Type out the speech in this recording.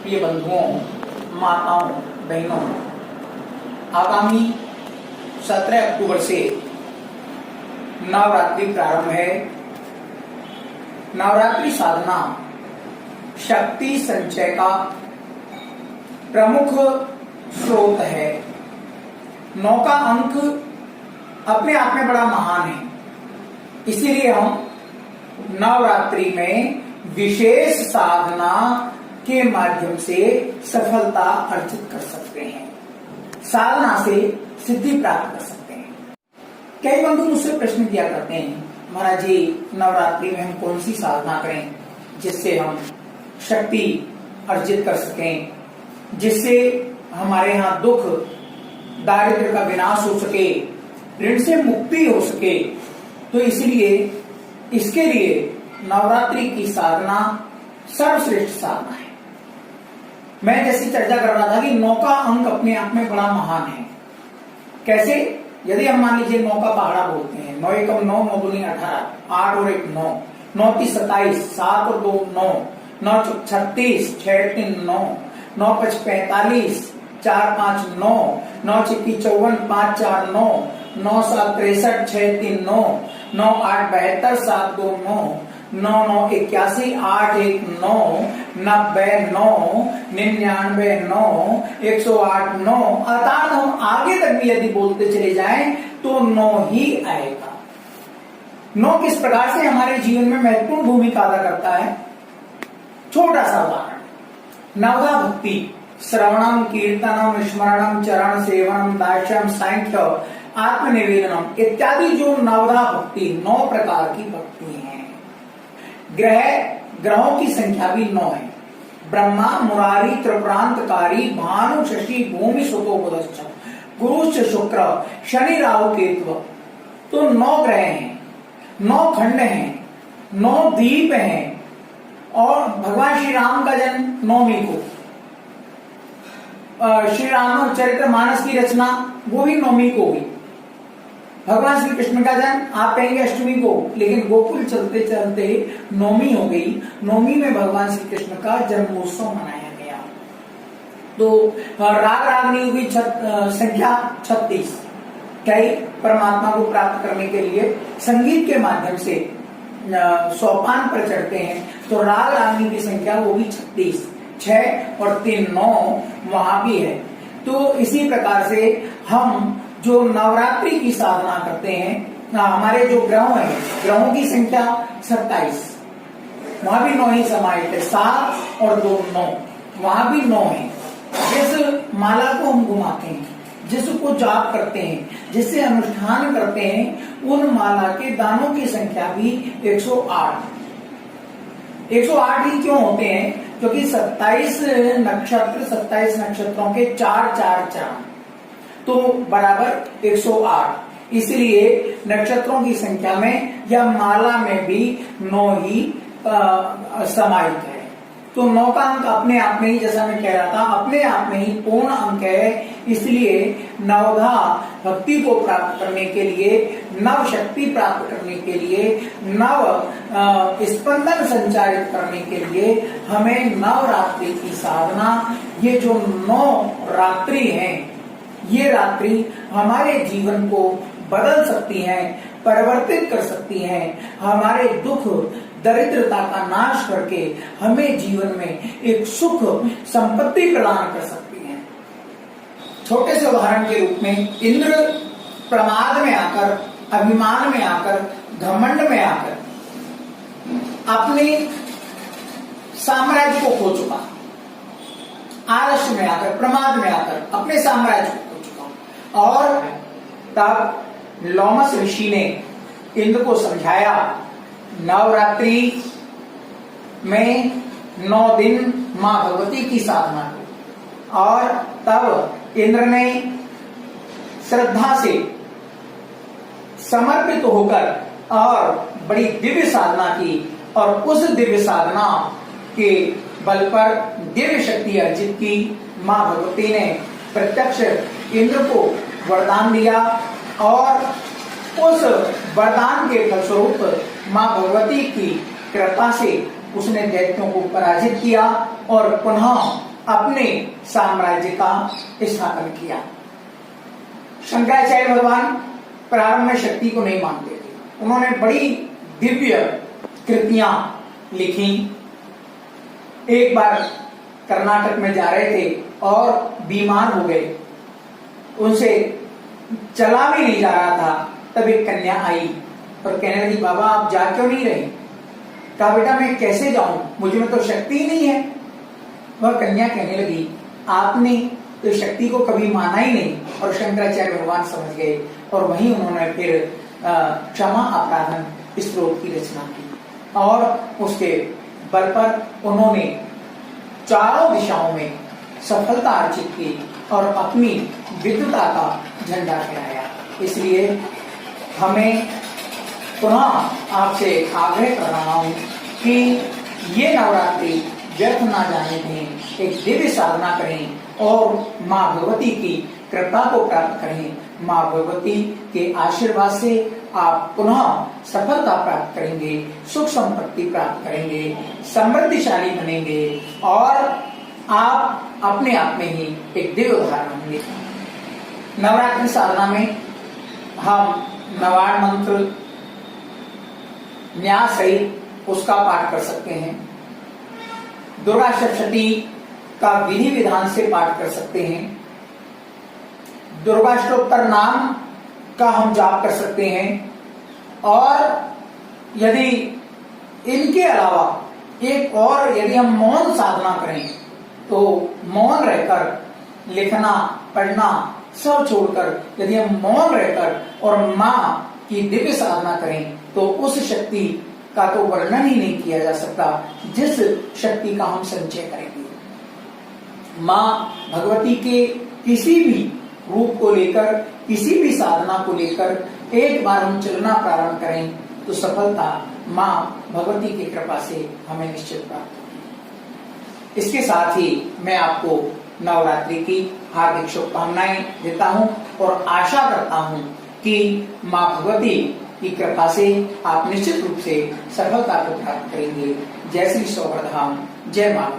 प्रिय बंधुओं, माताओं, बहनों, आगामी 17 अक्टूबर से नवरात्रि प्रारंभ है। नवरात्रि साधना शक्ति संचय का प्रमुख स्रोत है। 9 का अंक अपने आप में बड़ा महान है, इसीलिए हम नवरात्रि में विशेष साधना के माध्यम से सफलता अर्जित कर सकते हैं, साधना से सिद्धि प्राप्त कर सकते हैं। कई बंधु मुझसे प्रश्न किया करते हैं, महाराज जी नवरात्रि में हम कौन सी साधना करें जिससे हम शक्ति अर्जित कर सकें, जिससे हमारे यहाँ दुख दारिद्र्य का विनाश हो सके, ऋण से मुक्ति हो सके। तो इसलिए इसके लिए नवरात्रि की साधना सर्वश्रेष्ठ साधना है। मैं जैसी चर्चा कर रहा था कि 9 का अंक अपने आप में बड़ा महान है। कैसे? यदि हम मान लीजिए 9 का पहाड़ा बोलते हैं, 9 एकम 9, 9 दूनी 18, 8 और 1 9, 9 3 27, 7 और 2 9, 9 36, 6 3 9, 9 5 45, 4 5 9, 9 6 54, 5 4 9, 9 7 63, 6 3 9, 9 8 72, 7 2 9, 9 9 81, 8 1 9, 90 9, 99 9, 108 9। अर्थात हम आगे तक भी यदि बोलते चले जाएं तो 9 ही आएगा। 9 किस प्रकार से हमारे जीवन में महत्वपूर्ण भूमिका अदा करता है? छोटा सा उदाहरण, नवधा भक्ति, श्रवणम कीर्तनम स्मरणम चरण सेवनम दास्यम सांख्य आत्मनिवेदनम इत्यादि जो नवधा भक्ति 9 प्रकार की भक्ति हैं। ग्रहों की संख्या भी 9 है। ब्रह्मा मुरारी त्रिपुरांतकारी भानु शशि भूमि सुतो बुधश्च गुरुश्च शुक्र शनि राहु केतु। तो 9 ग्रह हैं, 9 खंड हैं, 9 द्वीप हैं। और भगवान श्री राम का जन्म 9वीं को, श्री राम चरित्र मानस की रचना वो भी 9वीं को हुई। भगवान श्री कृष्ण का जन्म आप कहेंगे 8वीं को, लेकिन गोकुल चलते चलते 9वीं हो गई। 9वीं में भगवान श्री कृष्ण का जन्मोत्सव मनाया गया। तो राग रागनी की संख्या 36। कई परमात्मा को प्राप्त करने के लिए संगीत के माध्यम से सोपान पर चढ़ते हैं, तो राग रागनी की संख्या वो भी 36, 6 और 3 9 वहां भी है। तो इसी प्रकार से हम जो नवरात्रि की साधना करते हैं, हमारे जो ग्रह हैं, ग्रहों की संख्या 27, वहां भी 9 ही समाहित है। 7 और 2 9, वहां भी 9 है। जिस माला को हम घुमाते हैं, जिसको जाप करते हैं, जिससे अनुष्ठान करते हैं, उन माला के दानों की संख्या भी 108। 108 ही क्यों होते हैं? क्योंकि 27 नक्षत्रों के 4 4 4 तो बराबर 108। इसलिए नक्षत्रों की संख्या में या माला में भी 9 ही समाहित है। तो 9 का अंक अपने आप में ही, जैसा मैं कह रहा था, अपने आप में ही पूर्ण अंक है। इसलिए नवधा भक्ति को प्राप्त करने के लिए, नव शक्ति प्राप्त करने के लिए, नव स्पंदन संचारित करने के लिए हमें नवरात्रि की साधना, ये जो 9 रात्रि हैं, ये रात्रि हमारे जीवन को बदल सकती हैं, परिवर्तित कर सकती हैं, हमारे दुख दरिद्रता का नाश करके हमें जीवन में एक सुख संपत्ति प्रदान कर सकती हैं। छोटे से उदाहरण के रूप में इंद्र प्रमाद में आकर, अभिमान में आकर, घमंड में आकर अपने साम्राज्य को खो चुका। आलस्य में आकर, प्रमाद में आकर अपने साम्राज्य को खो चुका। और तब लोमस ऋषि ने इंद्र को समझाया, नवरात्रि में 9 दिन मां भगवती की साधना की। और तब इंद्र ने श्रद्धा से समर्पित होकर और बड़ी दिव्य साधना की, और उस दिव्य साधना के बल पर दिव्य शक्ति अर्जित की। मां भगवती ने प्रत्यक्ष इंद्र को वरदान दिया, और उस वरदान के फलस्वरूप मां भगवती की कृपा से उसने दैत्यों को पराजित किया और पुनः अपने साम्राज्य का स्थापन किया। शंकराचार्य भगवान प्रारंभ में शक्ति को नहीं मानते थे। उन्होंने बड़ी दिव्य कृतियां लिखी। एक बार कर्नाटक में जा रहे थे और बीमार हो गए, उनसे चला भी नहीं जा रहा था। तब एक कन्या आई और कहने लगी, बाबा आप जा क्यों नहीं रहे? कहा, बेटा मैं कैसे जाऊं, मुझे में तो शक्ति ही नहीं है। वह कन्या कहने लगी, आपने तो शक्ति को कभी माना ही नहीं। और शंकराचार्य भगवान समझ गए और वहीं उन्होंने फिर क्षमा अपराधन स्तोत्र की रचना की और उसके बल पर उन्होंने चारों दिशाओं में सफलता अर्जित की और अपनी विद्वता का झंडा फहराया। इसलिए हमें पुनः आपसे आग्रह कर रहा हूं कि ये नवरात्रि व्यर्थ ना जाने दें, एक दिव्य साधना करें और माँ भगवती की कृपा को प्राप्त करें। माँ भगवती के आशीर्वाद से आप पुनः सफलता प्राप्त करेंगे, सुख संपत्ति प्राप्त करेंगे, समृद्धिशाली बनेंगे और आप अपने आप में ही एक दिव्य उदाहरण होंगे। नवरात्रि साधना में हम नवाण मंत्र न्यास सहित उसका पाठ कर सकते हैं। दुर्गा सप्तशती का विधि विधान से पाठ कर सकते हैं। दुर्गाष्टोत्तर नाम का हम जाप कर सकते हैं और यदि इनके अलावा एक और यदि हम मौन साधना करें तो मौन रहकर लिखना पढ़ना सब छोड़कर यदि हम मौन रहकर और माँ की दिव्य साधना करें तो उस शक्ति का तो वर्णन ही नहीं किया जा सकता जिस शक्ति का हम संचय करेंगे। माँ भगवती के किसी भी रूप को लेकर, किसी भी साधना को लेकर एक बार हम चलना प्रारंभ करें तो सफलता माँ भगवती की कृपा से हमें निश्चित प्राप्त होगी। इसके साथ ही मैं आपको नवरात्रि की हार्दिक शुभकामनाएं देता हूं और आशा करता हूं कि माँ भगवती की कृपा से आप निश्चित रूप से सफलता को प्राप्त करेंगे। जय श्री सौवर्धाम, जय माँ।